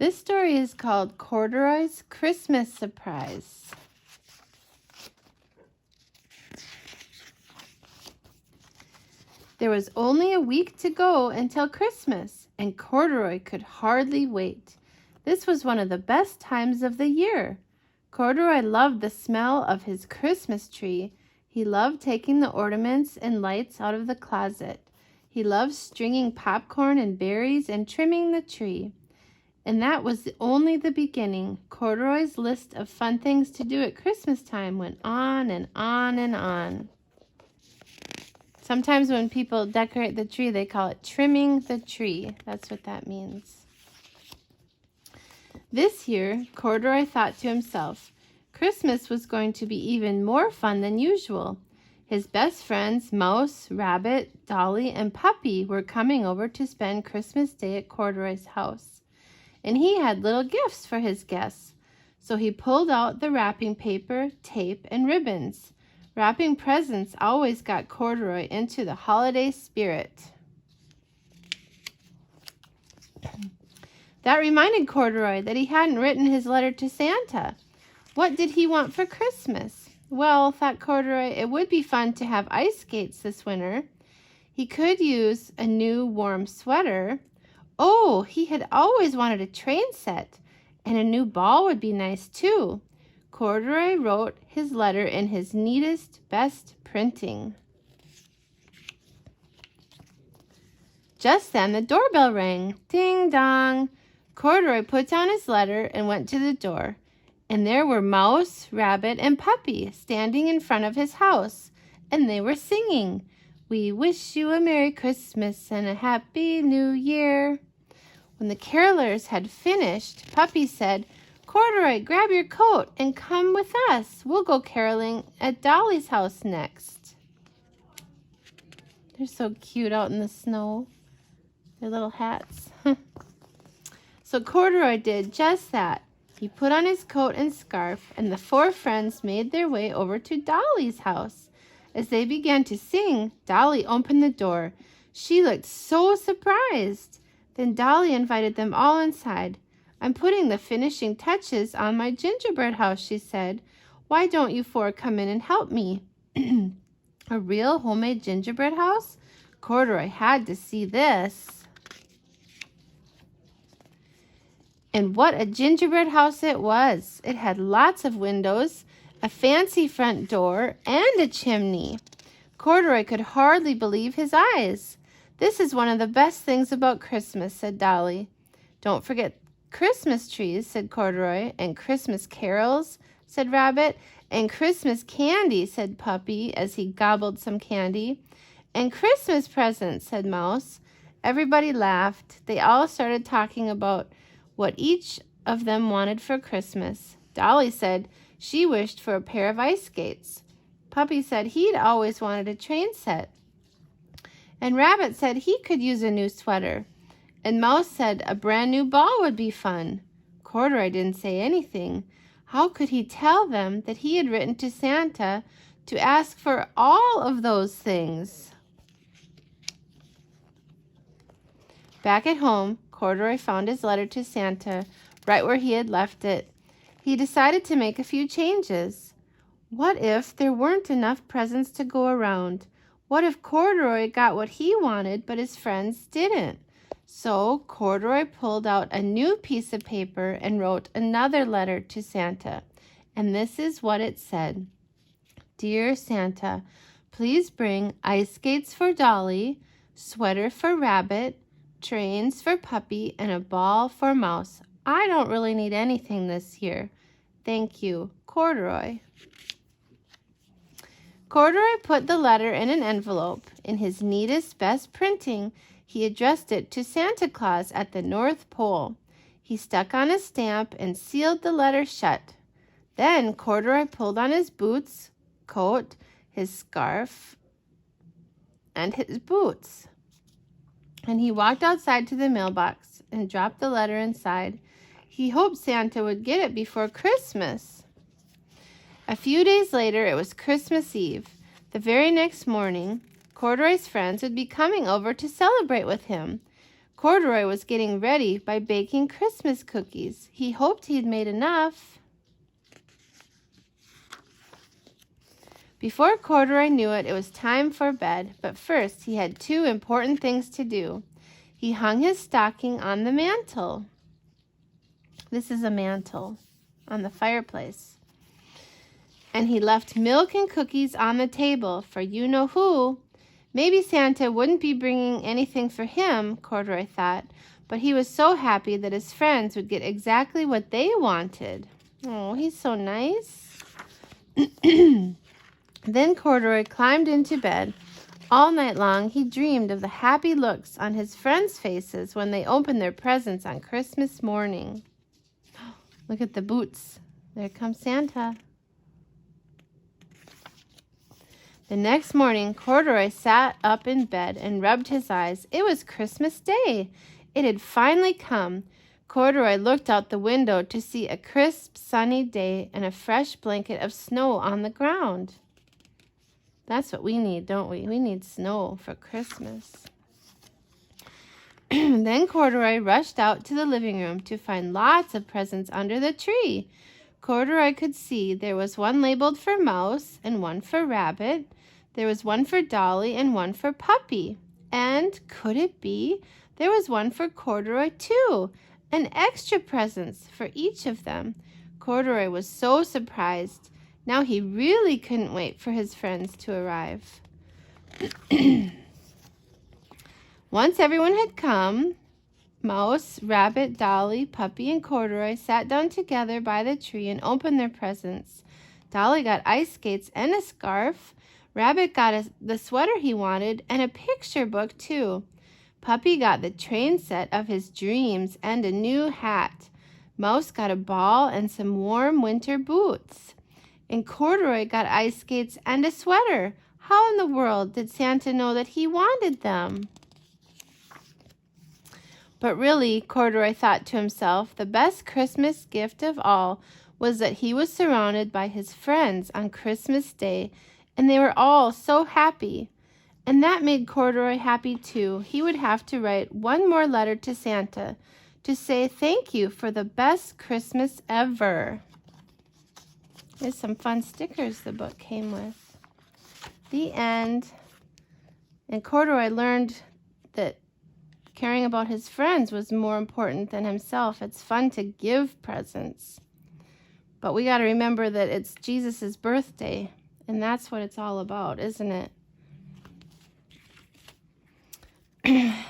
This story is called Corduroy's Christmas Surprise. There was only a week to go until Christmas, and Corduroy could hardly wait. This was one of the best times of the year. Corduroy loved the smell of his Christmas tree. He loved taking the ornaments and lights out of the closet. He loved stringing popcorn and berries and trimming the tree. And that was only the beginning. Corduroy's list of fun things to do at Christmas time went on and on and on. Sometimes when people decorate the tree, they call it trimming the tree. That's what that means. This year, Corduroy thought to himself, Christmas was going to be even more fun than usual. His best friends, Mouse, Rabbit, Dolly, and Puppy, were coming over to spend Christmas Day at Corduroy's house. And he had little gifts for his guests. So he pulled out the wrapping paper, tape, and ribbons. Wrapping presents always got Corduroy into the holiday spirit. That reminded Corduroy that he hadn't written his letter to Santa. What did he want for Christmas? Well, thought Corduroy, it would be fun to have ice skates this winter. He could use a new warm sweater. Oh, he had always wanted a train set, and a new ball would be nice too. Corduroy wrote his letter in his neatest, best printing. Just then the doorbell rang. Ding dong. Corduroy put down his letter and went to the door. And there were Mouse, Rabbit, and Puppy standing in front of his house, and they were singing, "We wish you a Merry Christmas and a Happy New Year." When the carolers had finished, Puppy said, "Corduroy, grab your coat and come with us. We'll go caroling at Dolly's house next." They're so cute out in the snow. Their little hats. So Corduroy did just that. He put on his coat and scarf, and the four friends made their way over to Dolly's house. As they began to sing, Dolly opened the door. She looked so surprised. Then Dolly invited them all inside. "I'm putting the finishing touches on my gingerbread house," she said. "Why don't you four come in and help me?" A real homemade gingerbread house? Corduroy had to see this. And what a gingerbread house it was. It had lots of windows, a fancy front door, and a chimney. Corduroy could hardly believe his eyes. "This is one of the best things about Christmas," said Dolly. "Don't forget Christmas trees," said Corduroy. "And Christmas carols," said Rabbit. "And Christmas candy," said Puppy as he gobbled some candy. "And Christmas presents," said Mouse. Everybody laughed. They all started talking about what each of them wanted for Christmas. Dolly said she wished for a pair of ice skates. Puppy said he'd always wanted a train set. And Rabbit said he could use a new sweater. And Mouse said a brand new ball would be fun. Corduroy didn't say anything. How could he tell them that he had written to Santa to ask for all of those things? Back at home, Corduroy found his letter to Santa right where he had left it. He decided to make a few changes. What if there weren't enough presents to go around? What if Corduroy got what he wanted, but his friends didn't? So Corduroy pulled out a new piece of paper and wrote another letter to Santa. And this is what it said. "Dear Santa, please bring ice skates for Dolly, sweater for Rabbit, trains for Puppy, and a ball for Mouse. I don't really need anything this year. Thank you, Corduroy." Corduroy put the letter in an envelope. In his neatest, best printing, he addressed it to Santa Claus at the North Pole. He stuck on a stamp and sealed the letter shut. Then Corduroy pulled on his boots, coat, his scarf, and his boots. And he walked outside to the mailbox and dropped the letter inside. He hoped Santa would get it before Christmas. A few days later, it was Christmas Eve. The very next morning, Corduroy's friends would be coming over to celebrate with him. Corduroy was getting ready by baking Christmas cookies. He hoped he'd made enough. Before Corduroy knew it, it was time for bed, but first he had 2 important things to do. He hung his stocking on the mantle. This is a mantle on the fireplace. And he left milk and cookies on the table for you-know-who. Maybe Santa wouldn't be bringing anything for him, Corduroy thought, but he was so happy that his friends would get exactly what they wanted. Oh, he's so nice. Then Corduroy climbed into bed. All night long, he dreamed of the happy looks on his friends' faces when they opened their presents on Christmas morning. Look at the boots. There comes Santa. The next morning, Corduroy sat up in bed and rubbed his eyes. It was Christmas Day. It had finally come. Corduroy looked out the window to see a crisp, sunny day and a fresh blanket of snow on the ground. That's what we need, don't we? We need snow for Christmas. Then Corduroy rushed out to the living room to find lots of presents under the tree. Corduroy could see there was one labeled for Mouse and one for Rabbit. There was one for Dolly and one for Puppy. And could it be there was one for Corduroy too? An extra presents for each of them. Corduroy was so surprised. Now he really couldn't wait for his friends to arrive. Once everyone had come, Mouse, Rabbit, Dolly, Puppy, and Corduroy sat down together by the tree and opened their presents. Dolly got ice skates and a scarf. Rabbit got the sweater he wanted and a picture book too. Puppy got the train set of his dreams and a new hat. Mouse got a ball and some warm winter boots. And Corduroy got ice skates and a sweater. How in the world did Santa know that he wanted them? But really, Corduroy thought to himself, the best Christmas gift of all was that he was surrounded by his friends on Christmas Day, and they were all so happy. And that made Corduroy happy too. He would have to write one more letter to Santa to say thank you for the best Christmas ever. There's some fun stickers the book came with. The end. And Corduroy learned that caring about his friends was more important than himself. It's fun to give presents. But we got to remember that it's Jesus' birthday. And that's what it's all about, isn't it?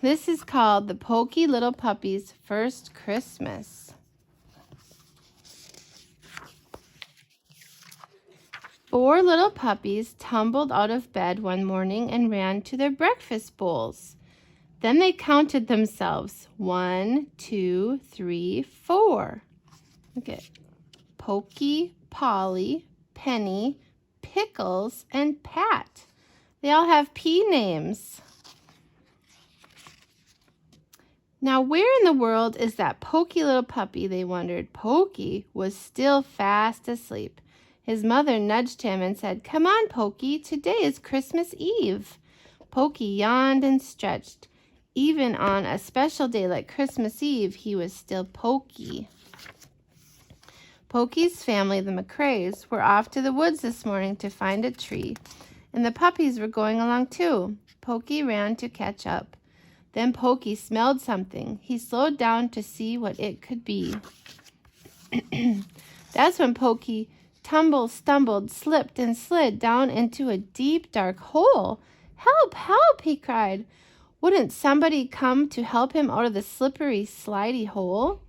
This is called The Poky Little Puppy's First Christmas. 4 little puppies tumbled out of bed one morning and ran to their breakfast bowls. Then they counted themselves. 1, 2, 3, 4. Look at Pokey, Polly, Penny, Pickles, and Pat. They all have P names. Now, where in the world is that Poky little puppy, they wondered. Pokey was still fast asleep. His mother nudged him and said, "Come on, Pokey, today is Christmas Eve." Pokey yawned and stretched. Even on a special day like Christmas Eve, he was still Pokey. Pokey's family, the McCraes, were off to the woods this morning to find a tree, and the puppies were going along too. Pokey ran to catch up. Then Pokey smelled something. He slowed down to see what it could be. That's when Pokey tumbled, stumbled, slipped, and slid down into a deep, dark hole. "Help, help," he cried. Wouldn't somebody come to help him out of the slippery, slidey hole?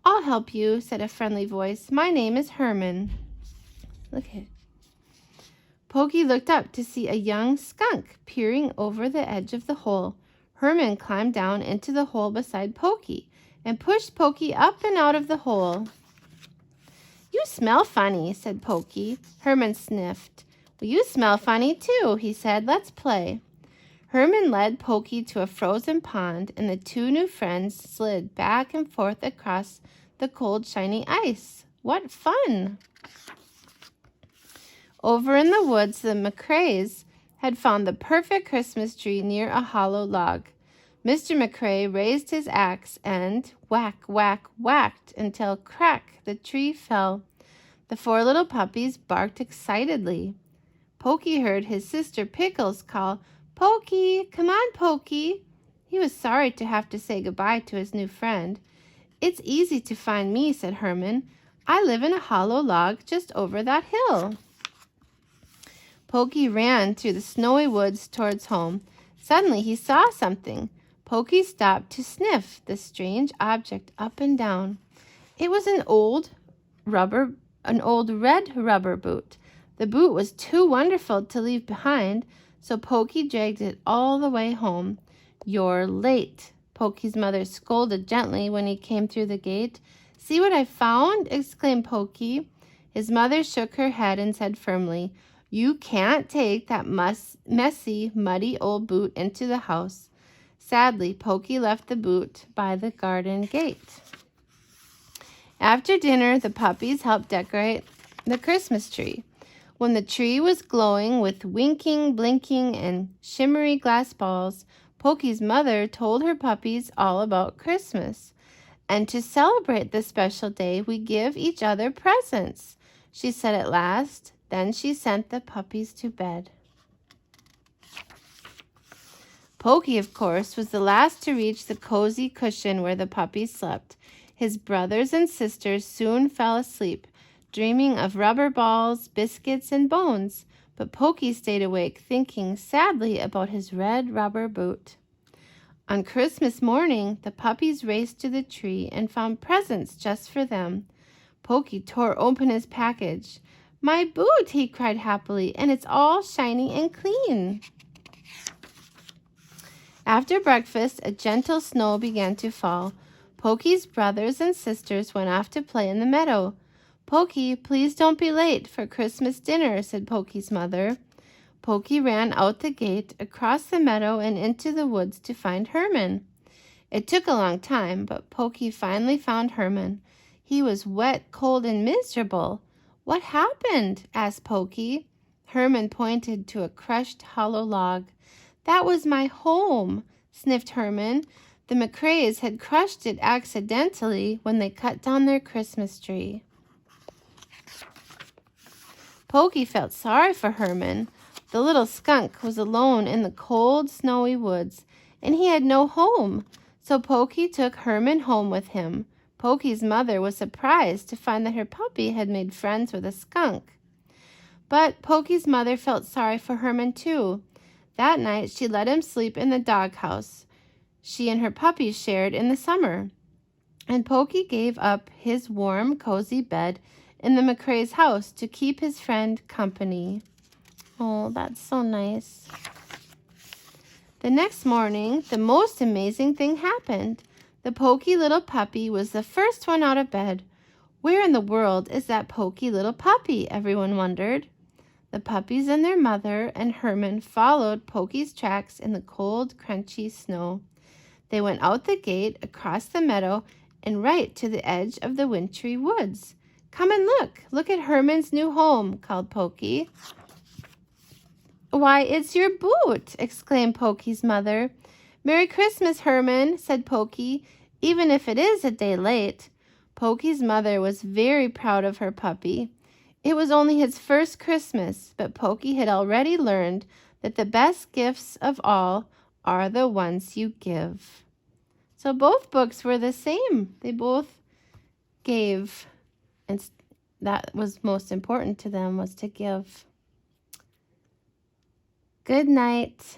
"I'll help you," said a friendly voice. "My name is Herman." Look at it. Pokey looked up to see a young skunk peering over the edge of the hole. Herman climbed down into the hole beside Pokey and pushed Pokey up and out of the hole. "You smell funny," said Pokey. Herman sniffed. "Well, you smell funny too," he said. "Let's play." Herman led Pokey to a frozen pond, and the 2 new friends slid back and forth across the cold, shiny ice. What fun! Over in the woods, the McCraes had found the perfect Christmas tree near a hollow log. Mr. McCrae raised his axe and whack, whack, whacked until crack, the tree fell. The 4 little puppies barked excitedly. Pokey heard his sister Pickles call, "Pokey, come on, Pokey." He was sorry to have to say goodbye to his new friend. "It's easy to find me," said Herman. "I live in a hollow log just over that hill." Pokey ran through the snowy woods towards home. Suddenly he saw something. Pokey stopped to sniff the strange object up and down. It was an old red rubber boot. The boot was too wonderful to leave behind, so Pokey dragged it all the way home. "You're late," Pokey's mother scolded gently when he came through the gate. "See what I found?" exclaimed Pokey. His mother shook her head and said firmly, "You can't take that messy, muddy old boot into the house." Sadly, Pokey left the boot by the garden gate. After dinner, the puppies helped decorate the Christmas tree. When the tree was glowing with winking, blinking, and shimmery glass balls, Pokey's mother told her puppies all about Christmas. "And to celebrate this special day, we give each other presents," she said at last. Then she sent the puppies to bed. Pokey, of course, was the last to reach the cozy cushion where the puppies slept. His brothers and sisters soon fell asleep, dreaming of rubber balls, biscuits, and bones, but Pokey stayed awake, thinking sadly about his red rubber boot. On Christmas morning, the puppies raced to the tree and found presents just for them. Pokey tore open his package. "My boot," he cried happily, "and it's all shiny and clean." After breakfast, a gentle snow began to fall. Pokey's brothers and sisters went off to play in the meadow. "Pokey, please don't be late for Christmas dinner," said Pokey's mother. Pokey ran out the gate, across the meadow, and into the woods to find Herman. It took a long time, but Pokey finally found Herman. He was wet, cold, and miserable. "What happened?" asked Pokey. Herman pointed to a crushed hollow log. "That was my home," sniffed Herman. "The McCraes had crushed it accidentally when they cut down their Christmas tree." Pokey felt sorry for Herman. The little skunk was alone in the cold, snowy woods, and he had no home, so Pokey took Herman home with him. Pokey's mother was surprised to find that her puppy had made friends with a skunk. But Pokey's mother felt sorry for Herman too. That night she let him sleep in the doghouse she and her puppies shared in the summer. And Pokey gave up his warm, cozy bed in the McCrae's house to keep his friend company. Oh, that's so nice. The next morning, the most amazing thing happened. The Pokey little puppy was the first one out of bed. Where in the world is that Pokey little puppy? Everyone wondered. The puppies and their mother and Herman followed Pokey's tracks in the cold, crunchy snow. They went out the gate, across the meadow, and right to the edge of the wintry woods. "Come and look! Look at Herman's new home," called Pokey. "Why, it's your boot!" exclaimed Pokey's mother. "Merry Christmas, Herman," said Pokey, "even if it is a day late." Pokey's mother was very proud of her puppy. It was only his first Christmas, but Pokey had already learned that the best gifts of all are the ones you give. So both books were the same. They both gave, and that was most important to them, was to give. Good night.